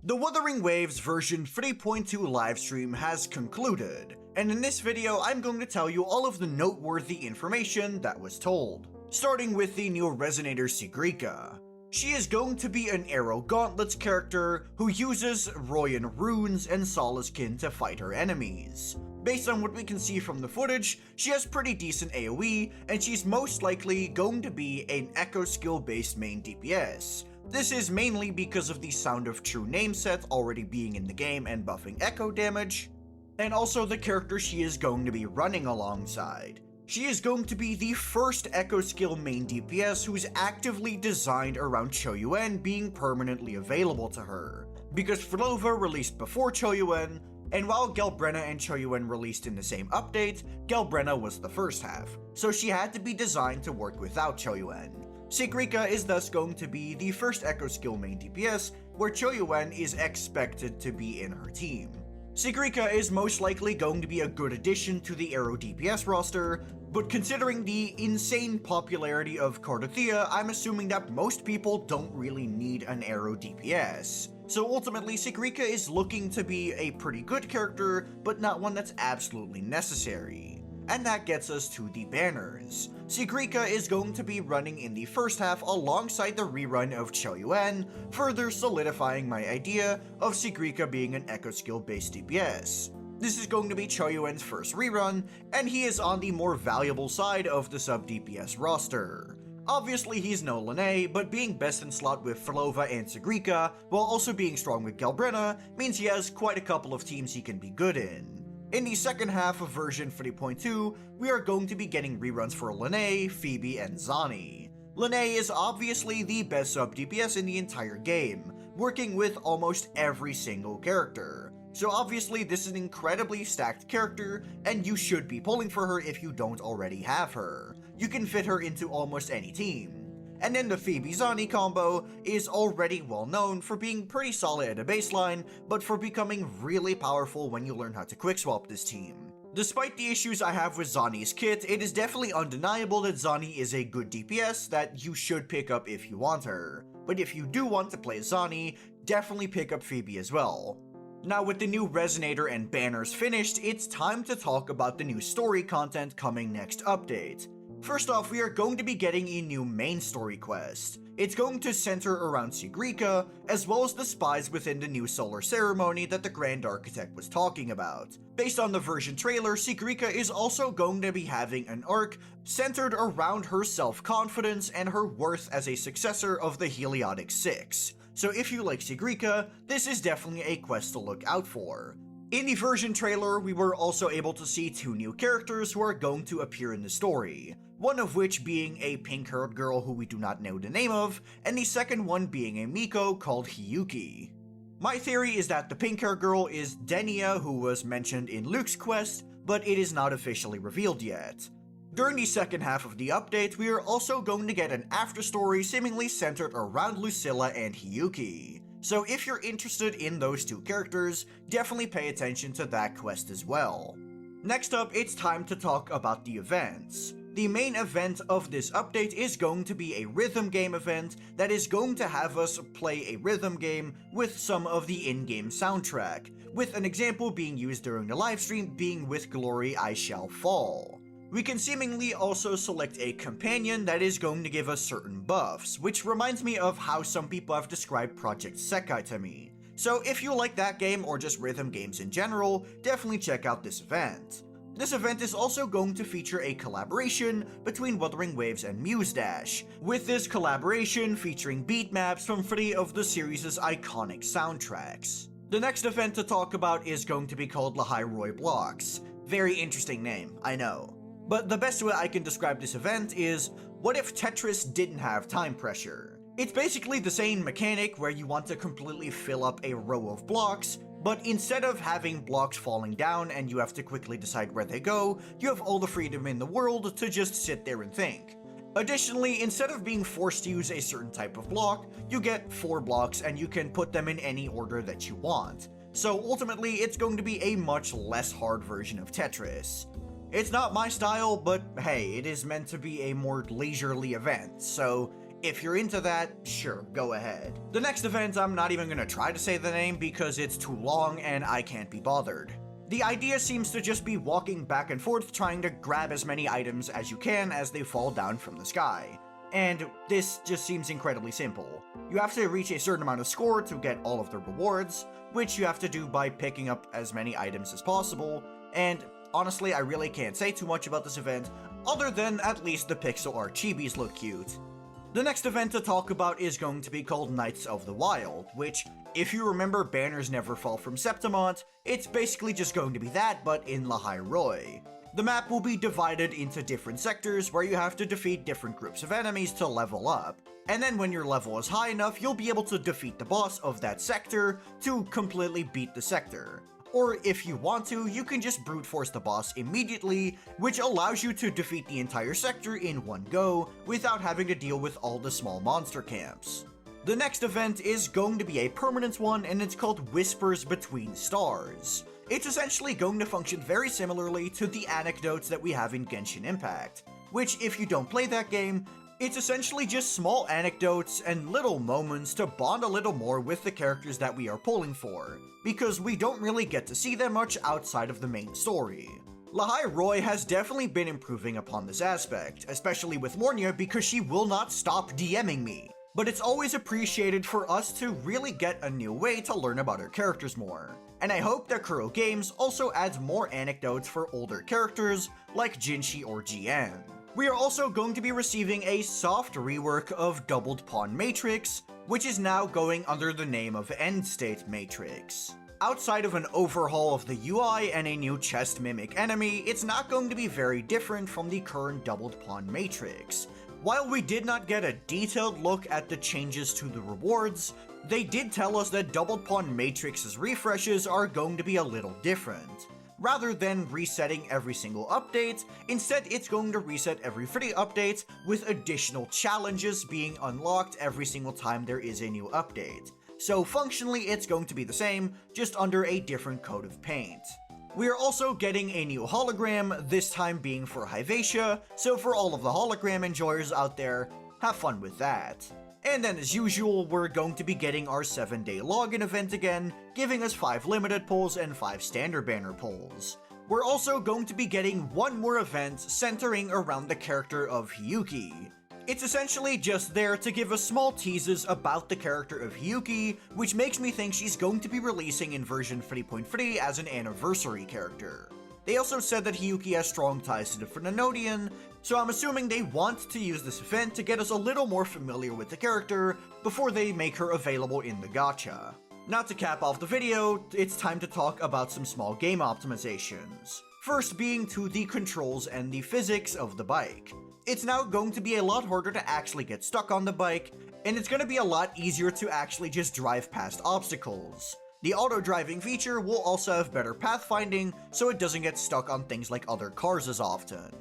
The Wuthering Waves version 3.2 livestream has concluded, and in this video I'm going to tell you all of the noteworthy information that was told. Starting with the new Resonator Sigrika. She is going to be an Arrow Gauntlets character who uses Royan runes and Solace-kin to fight her enemies. Based on what we can see from the footage, she has pretty decent AoE, and she's most likely going to be an Echo skill based main DPS. This is mainly because of the Sound of True name set already being in the game and buffing echo damage, and also the character she is going to be running alongside. She is going to be the first Echo skill main DPS who is actively designed around Choyuan being permanently available to her, because Flova released before Choyuan, and while Gelbrenna and Choyuan released in the same update, Gelbrenna was the first half, so she had to be designed to work without Choyuan. Sigrika is thus going to be the first Echo skill main DPS, where Choyuan is expected to be in her team. Sigrika is most likely going to be a good addition to the Arrow DPS roster, but considering the insane popularity of Cardothea, I'm assuming that most people don't really need an Arrow DPS. So ultimately, Sigrika is looking to be a pretty good character, but not one that's absolutely necessary. And that gets us to the banners. Sigrika is going to be running in the first half alongside the rerun of Choyuan, further solidifying my idea of Sigrika being an Echo skill based DPS. This is going to be Choyuan's first rerun, and he is on the more valuable side of the sub DPS roster. Obviously he's no Lene, but being best in slot with Flova and Sigrika, while also being strong with Gelbrenna, means he has quite a couple of teams he can be good in. In the second half of version 3.2, we are going to be getting reruns for Lene, Phoebe, and Zani. Lene is obviously the best sub DPS in the entire game, working with almost every single character. So obviously this is an incredibly stacked character, and you should be pulling for her if you don't already have her. You can fit her into almost any team. And then the Phoebe-Zani combo is already well known for being pretty solid at a baseline, but for becoming really powerful when you learn how to quickswap this team. Despite the issues I have with Zani's kit, it is definitely undeniable that Zani is a good DPS that you should pick up if you want her. But if you do want to play Zani, definitely pick up Phoebe as well. Now with the new Resonator and banners finished, it's time to talk about the new story content coming next update. First off, we are going to be getting a new main story quest. It's going to center around Sigrika, as well as the spies within the new solar ceremony that the Grand Architect was talking about. Based on the version trailer, Sigrika is also going to be having an arc centered around her self-confidence and her worth as a successor of the Heliotic Six. So if you like Sigrika, this is definitely a quest to look out for. In the version trailer, we were also able to see two new characters who are going to appear in the story, one of which being a pink-haired girl who we do not know the name of, and the second one being a Miko called Hiyuki. My theory is that the pink-haired girl is Denia, who was mentioned in Luke's quest, but it is not officially revealed yet. During the second half of the update, we are also going to get an afterstory seemingly centered around Lucilla and Hiyuki. So if you're interested in those two characters, definitely pay attention to that quest as well. Next up, it's time to talk about the events. The main event of this update is going to be a rhythm game event that is going to have us play a rhythm game with some of the in-game soundtrack, with an example being used during the livestream being With Glory I Shall Fall. We can seemingly also select a companion that is going to give us certain buffs, which reminds me of how some people have described Project Sekai to me. So if you like that game or just rhythm games in general, definitely check out this event. This event is also going to feature a collaboration between Wuthering Waves and Muse Dash, with this collaboration featuring beat maps from 3 of the series' iconic soundtracks. The next event to talk about is going to be called Lahai Roy Blocks. Very interesting name, I know. But the best way I can describe this event is, what if Tetris didn't have time pressure? It's basically the same mechanic where you want to completely fill up a row of blocks, but instead of having blocks falling down and you have to quickly decide where they go, you have all the freedom in the world to just sit there and think. Additionally, instead of being forced to use a certain type of block, you get 4 blocks and you can put them in any order that you want. So ultimately, it's going to be a much less hard version of Tetris. It's not my style, but hey, it is meant to be a more leisurely event, so If you're into that, sure, go ahead. The next event, I'm not even gonna try to say the name because it's too long and I can't be bothered. The idea seems to just be walking back and forth trying to grab as many items as you can as they fall down from the sky. And this just seems incredibly simple. You have to reach a certain amount of score to get all of the rewards, which you have to do by picking up as many items as possible, and honestly I really can't say too much about this event, other than at least the pixel art chibis look cute. The next event to talk about is going to be called Knights of the Wild, which, if you remember Banners Never Fall from Septimont, it's basically just going to be that, but in Lahai Roi. The map will be divided into different sectors where you have to defeat different groups of enemies to level up, and then when your level is high enough, you'll be able to defeat the boss of that sector to completely beat the sector. Or if you want to, you can just brute force the boss immediately, which allows you to defeat the entire sector in one go without having to deal with all the small monster camps. The next event is going to be a permanent one, and it's called Whispers Between Stars. It's essentially going to function very similarly to the anecdotes that we have in Genshin Impact, which, if you don't play that game, it's essentially just small anecdotes and little moments to bond a little more with the characters that we are pulling for, because we don't really get to see them much outside of the main story. Lahai Roi has definitely been improving upon this aspect, especially with Mornia because she will not stop DMing me. But it's always appreciated for us to really get a new way to learn about our characters more. And I hope that Kuro Games also adds more anecdotes for older characters like Jinshi or GN. We are also going to be receiving a soft rework of Doubled Pawn Matrix, which is now going under the name of End State Matrix. Outside of an overhaul of the UI and a new chest mimic enemy, it's not going to be very different from the current Doubled Pawn Matrix. While we did not get a detailed look at the changes to the rewards, they did tell us that Doubled Pawn Matrix's refreshes are going to be a little different. Rather than resetting every single update, instead it's going to reset every 3 updates with additional challenges being unlocked every single time there is a new update. So functionally it's going to be the same, just under a different coat of paint. We are also getting a new hologram, this time being for Hyvatia, so for all of the hologram enjoyers out there, have fun with that. And then as usual, we're going to be getting our 7-day login event again, giving us 5 limited pulls and 5 standard banner pulls. We're also going to be getting one more event centering around the character of Hiyuki. It's essentially just there to give us small teases about the character of Hiyuki, which makes me think she's going to be releasing in version 3.3 as an anniversary character. They also said that Hiyuki has strong ties to the Frenonodian, so I'm assuming they want to use this event to get us a little more familiar with the character before they make her available in the gacha. Now to cap off the video, it's time to talk about some small game optimizations. First being to the controls and the physics of the bike. It's now going to be a lot harder to actually get stuck on the bike, and it's going to be a lot easier to actually just drive past obstacles. The auto-driving feature will also have better pathfinding, so it doesn't get stuck on things like other cars as often.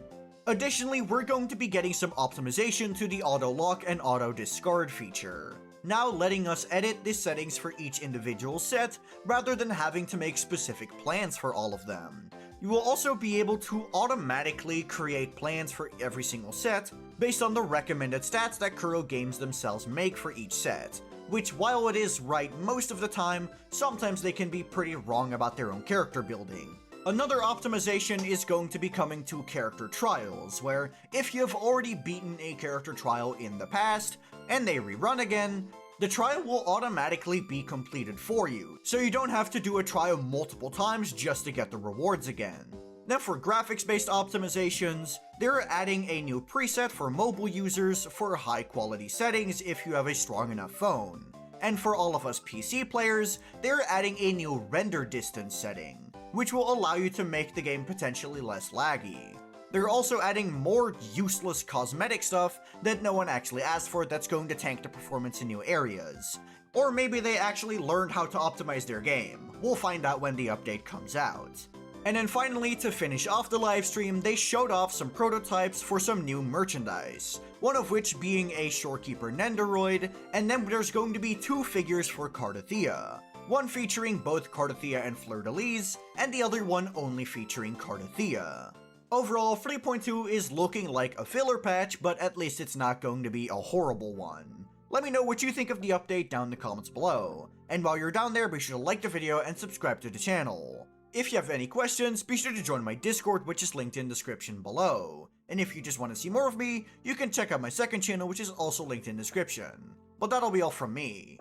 Additionally, we're going to be getting some optimization to the auto-lock and auto-discard feature, now letting us edit the settings for each individual set, rather than having to make specific plans for all of them. You will also be able to automatically create plans for every single set, based on the recommended stats that Kuro Games themselves make for each set, which while it is right most of the time, sometimes they can be pretty wrong about their own character building. Another optimization is going to be coming to character trials, where if you have already beaten a character trial in the past, and they rerun again, the trial will automatically be completed for you, so you don't have to do a trial multiple times just to get the rewards again. Now for graphics-based optimizations, they're adding a new preset for mobile users for high-quality settings if you have a strong enough phone. And for all of us PC players, they're adding a new render distance setting, which will allow you to make the game potentially less laggy. They're also adding more useless cosmetic stuff that no one actually asked for that's going to tank the performance in new areas. Or maybe they actually learned how to optimize their game. We'll find out when the update comes out. And then finally, to finish off the livestream, they showed off some prototypes for some new merchandise, one of which being a Shorekeeper Nendoroid, and then there's going to be 2 figures for Cardathea. One featuring both Cardathea and Fleur-de-Lis, and the other one only featuring Cardathea. Overall, 3.2 is looking like a filler patch, but at least it's not going to be a horrible one. Let me know what you think of the update down in the comments below. And while you're down there, be sure to like the video and subscribe to the channel. If you have any questions, be sure to join my Discord, which is linked in the description below. And if you just want to see more of me, you can check out my second channel, which is also linked in the description. But that'll be all from me.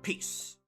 Peace.